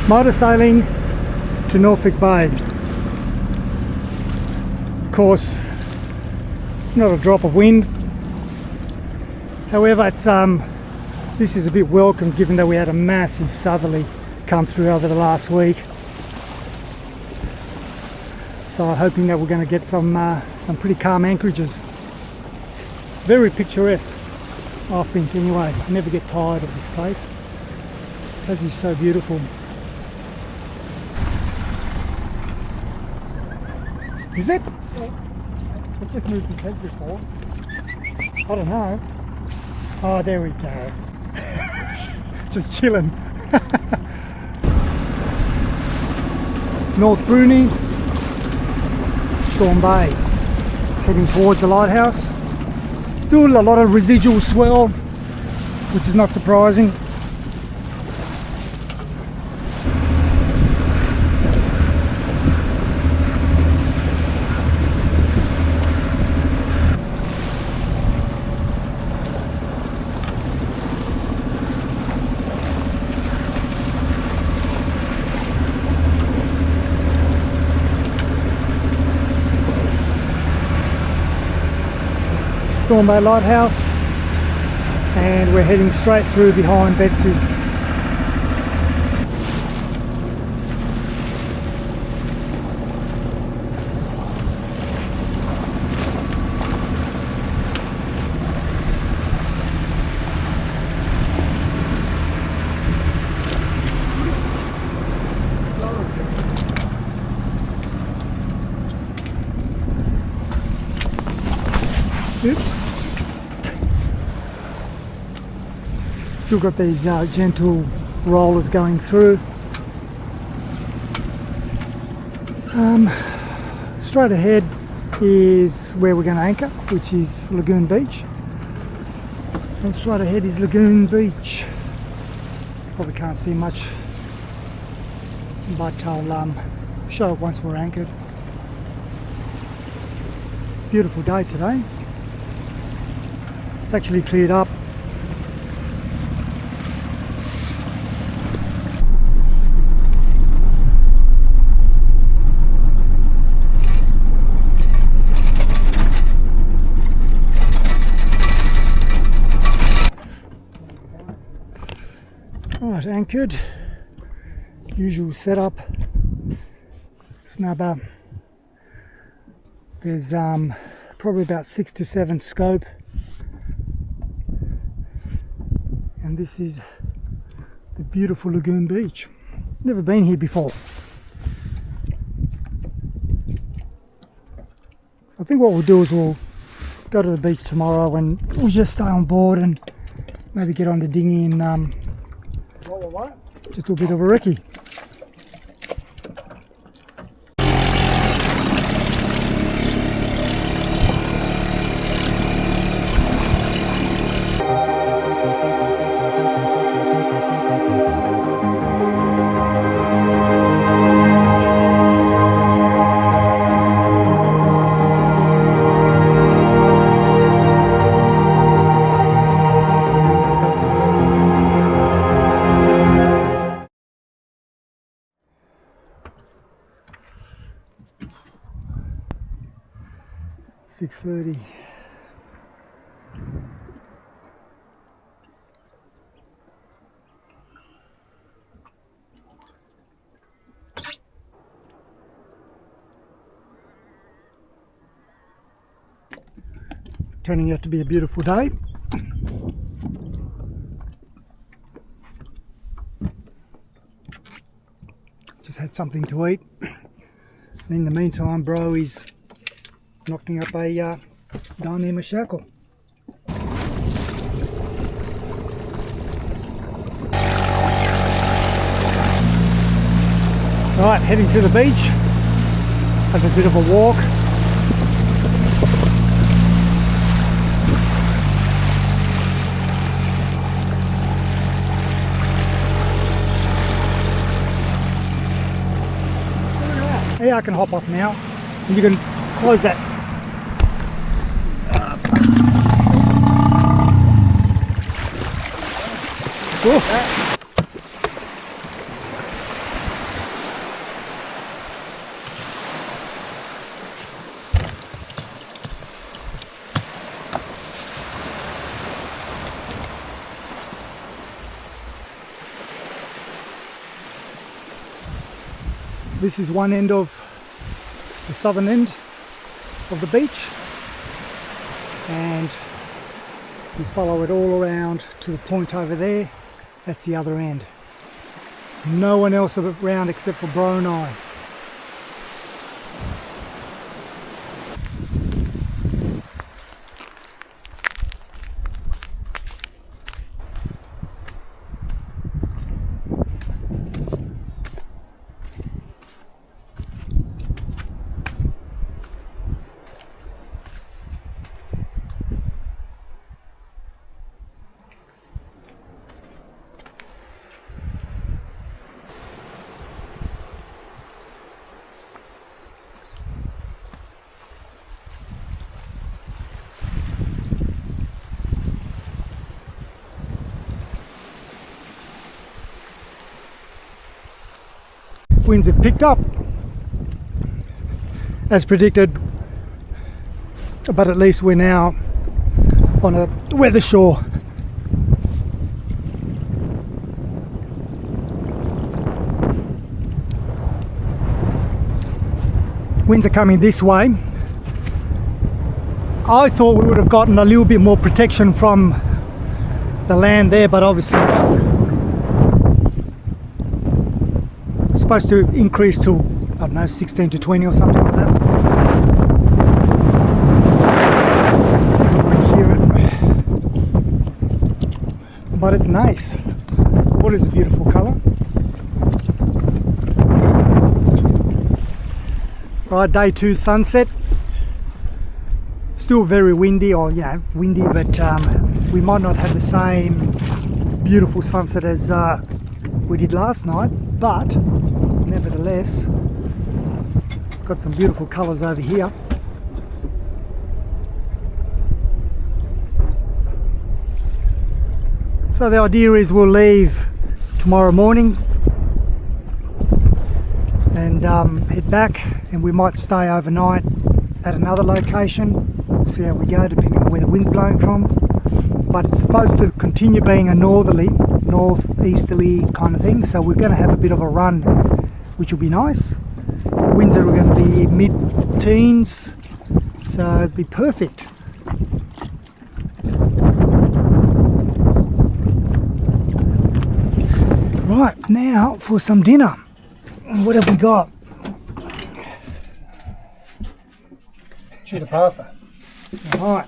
Motor sailing to Norfolk Bay. Of course, not a drop of wind. However, it's this is a bit welcome given that we had a massive southerly come through over the last week. So I'm hoping that we're going to get some pretty calm anchorages. Very picturesque, I think, anyway. I never get tired of this place. Tassie's so beautiful. Is it? Yeah. It just moved his head before. I don't know. Oh, there we go. Just chilling. North Bruni, Storm Bay, heading towards the lighthouse. Still a lot of residual swell, which is not surprising. Storm Bay Lighthouse, and we're heading straight through behind Betsy. Oops. Still got these gentle rollers going through. Straight ahead is where we're going to anchor, which is Lagoon Beach. And straight ahead is Lagoon Beach. Probably can't see much, but I'll show it once we're anchored. Beautiful day today. It's actually cleared up. Right, anchored. Usual setup. Snubber. There's probably about 6 to 7 scope. And this is the beautiful Lagoon Beach. Never been here before. I think what we'll do is we'll go to the beach tomorrow and we'll just stay on board and maybe get on the dinghy and just do a bit of a recce. .30. Turning out to be a beautiful day. Just had something to eat. And in the meantime, bro is knocking up a Dynamo shackle. Right, heading to the beach. Have a bit of a walk. Yeah, I can hop off now, and you can close that. This is one end of the southern end of the beach, and we follow it all around to the point over there. That's the other end. No one else around except for Bro and I. Winds have picked up as predicted, but at least we're now on a weather shore. Winds are coming this way. I thought we would have gotten a little bit more protection from the land there, but obviously not. Supposed to increase to, I don't know, 16 to 20 or something like that. I can already hear it, but it's nice. What is a beautiful colour. Right, day 2 sunset. Still very windy, or windy, but we might not have the same beautiful sunset as we did last night, but nevertheless got some beautiful colours over here. So the idea is we'll leave tomorrow morning and head back, and we might stay overnight at another location. We'll see how we go depending on where the wind's blowing from, but it's supposed to continue being a northeasterly kind of thing, so we're going to have a bit of a run, which will be nice. Winds are going to be mid-teens, so it'd be perfect. Right, now for some dinner. What have we got? Tuna pasta. Alright.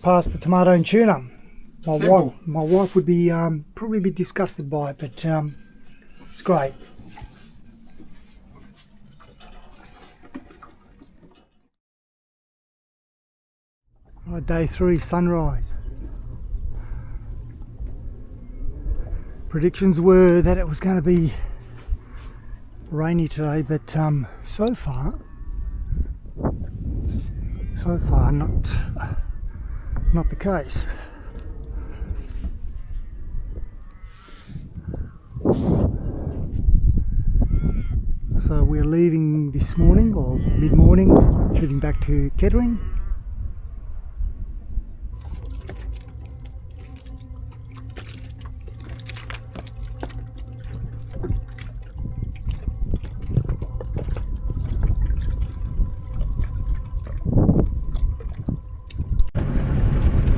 Pasta, tomato and tuna. My wife would be probably a bit disgusted by it, but it's great. Right, day 3, sunrise. Predictions were that it was going to be rainy today, but so far not the case. So we're leaving this morning, or mid-morning, heading back to Kettering.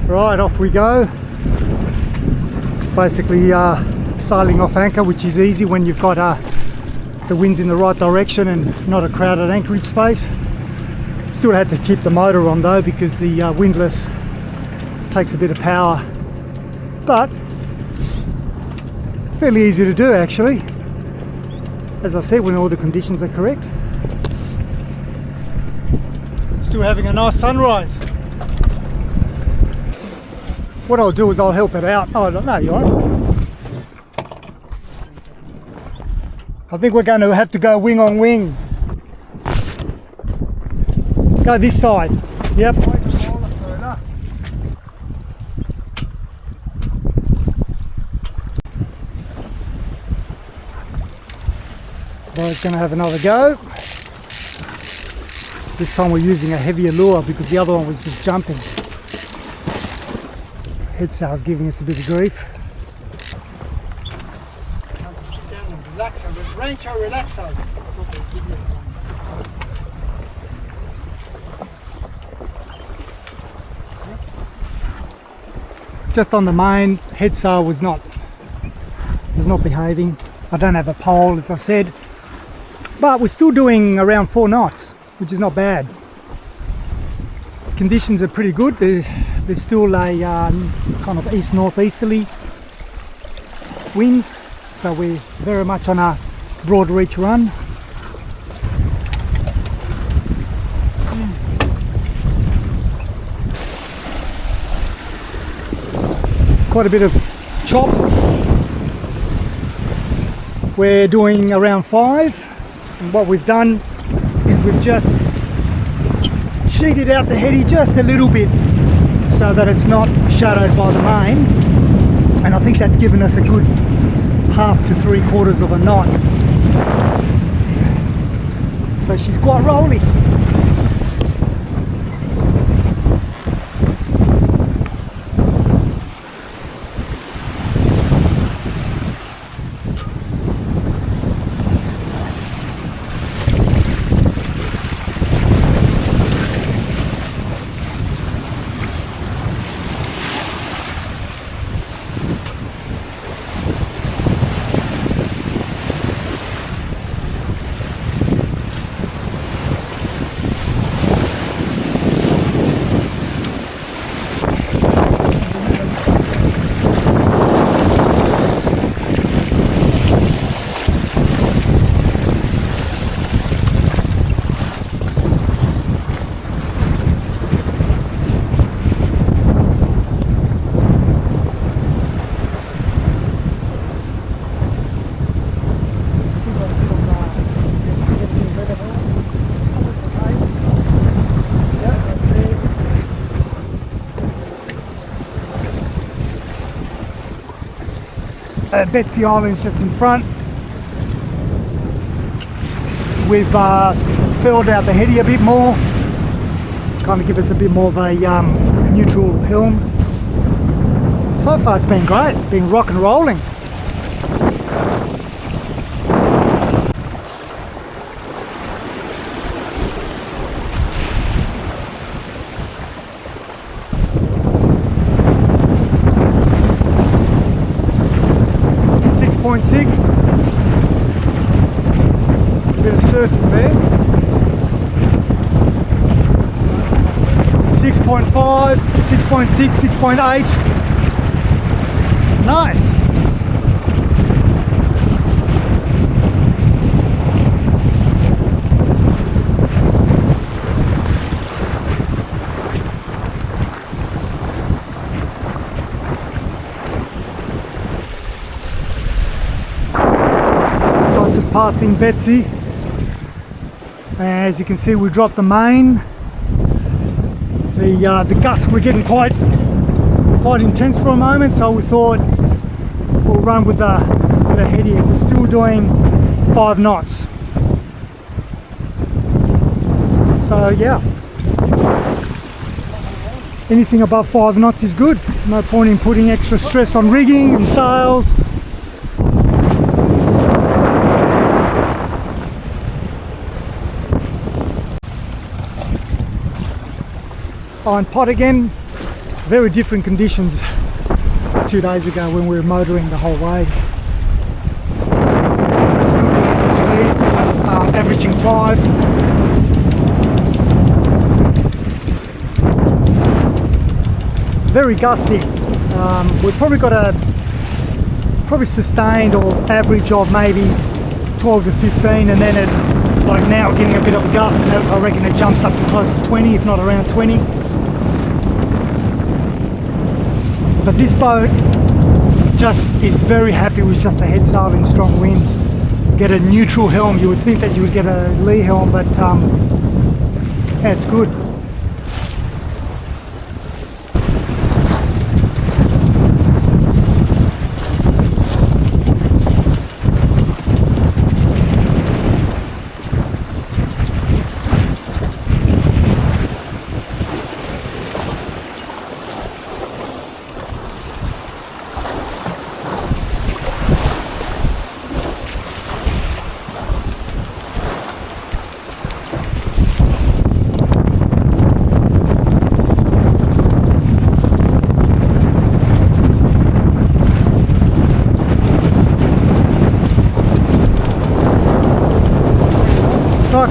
Right, off we go. Basically sailing off anchor, which is easy when you've got the wind's in the right direction and not a crowded anchorage space. Still had to keep the motor on though, because the windlass takes a bit of power, but fairly easy to do actually, as I said, when all the conditions are correct. Still having a nice sunrise. What I'll do is I'll help it out. Oh no, you're right. I think we're going to have to go wing on wing. Go this side. Yep. Well, it's going to have another go. This time we're using a heavier lure because the other one was just jumping. Head sail's giving us a bit of grief. Relaxo, Rancho Relaxo. Just on the main, head sail was not behaving. I don't have a pole, as I said, but we're still doing around 4 knots, which is not bad. Conditions are pretty good. There's still a kind of east-northeasterly winds, so we're very much on a broad reach run. Quite a bit of chop. We're doing around 5, and what we've done is we've just sheeted out the heady just a little bit so that it's not shadowed by the main, and I think that's given us a good 1/2 to 3/4 of a knot. So she's quite rolly. Betsy Island's just in front. We've filled out the heady a bit more, kind of give us a bit more of a neutral helm. So far it's been great, been rock and rolling. Bit of surfing there. 6.5, 6.6, 6.8. Nice. Just passing Betsy. As you can see, we dropped the main. The gusts were getting quite intense for a moment, so we thought we'll run with the heady. We're still doing 5 knots. So yeah, anything above 5 knots is good. No point in putting extra stress on rigging and sails. On pot again, very different conditions 2 days ago when we were motoring the whole way. Still doing good speed, averaging 5. Very gusty. We've probably got a sustained or average of maybe 12 to 15, and then it, like now, getting a bit of a gust, and I reckon it jumps up to close to 20, if not around 20. But this boat just is very happy with just a head sail in strong winds. Get a neutral helm. You would think that you would get a lee helm, but yeah, it's good.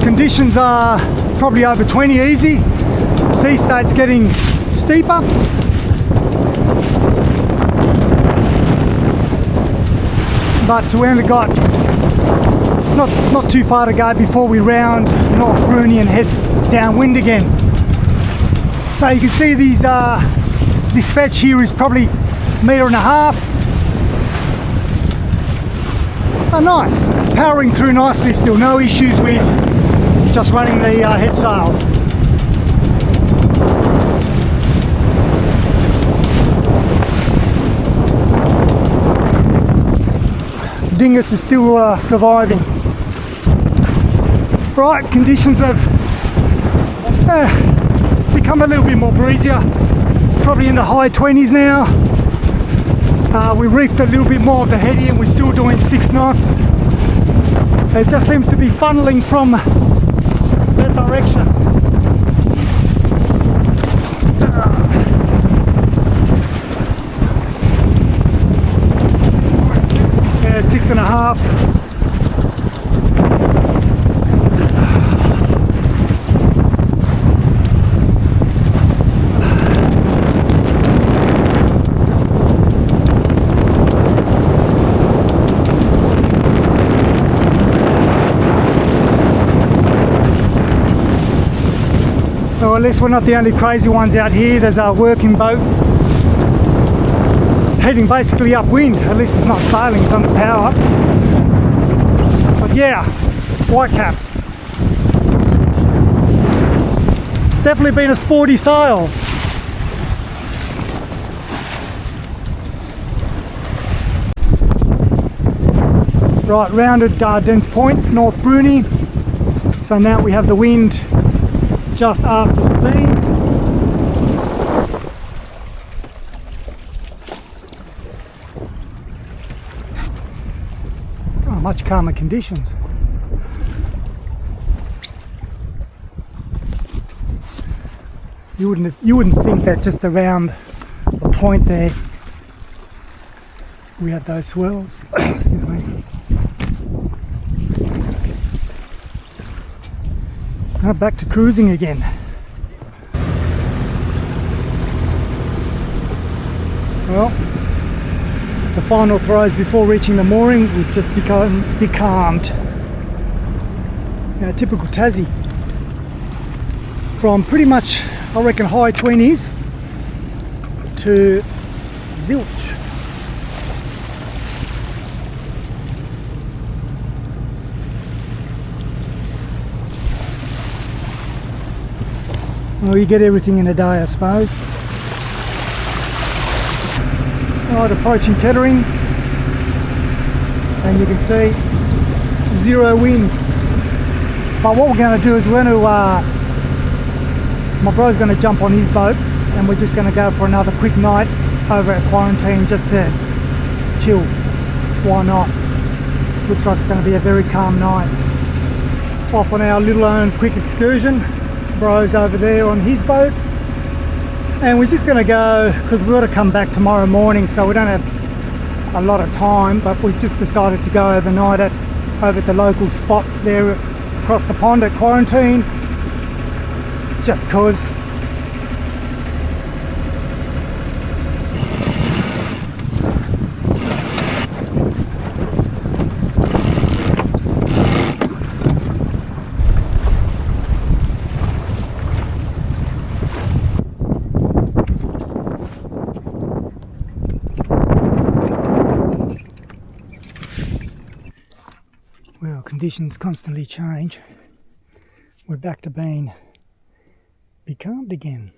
conditions are probably over 20 easy. Sea state's getting steeper. But we only got not too far to go before we round North Bruny and head downwind again. So you can see these this fetch here is probably 1.5 meters. Oh, nice, powering through nicely still, no issues with just running the head sail. Dingus is still surviving. Right, conditions have become a little bit more breezier, probably in the high 20s now. We reefed a little bit more of the heady and we're still doing 6 knots. It just seems to be funneling from that direction. Yeah, 6.5. Well, at least we're not the only crazy ones out here. There's a working boat heading basically upwind. At least it's not sailing, it's under power. But yeah, whitecaps. Definitely been a sporty sail. Right, rounded Dense Point, North Bruny. So now we have the wind just after the beam. Oh, much calmer conditions. You wouldn't think that just around the point there we had those swells. Excuse me. Back to cruising again. Well, the final throws before reaching the mooring, we've just become becalmed. Typical Tassie. From pretty much, I reckon, high 20s to zilch. Well, you get everything in a day, I suppose. Right, approaching Kettering, and you can see 0 wind. But what we're going to do is we're going to, my bro's going to jump on his boat, and we're just going to go for another quick night over at Quarantine just to chill. Why not? Looks like it's going to be a very calm night. Off on our little own quick excursion. Bro's over there on his boat, and we're just going to go because we've got to come back tomorrow morning, so we don't have a lot of time, but we just decided to go overnight over at the local spot there across the pond at Quarantine, just cause. Well, conditions constantly change. We're back to being becalmed again.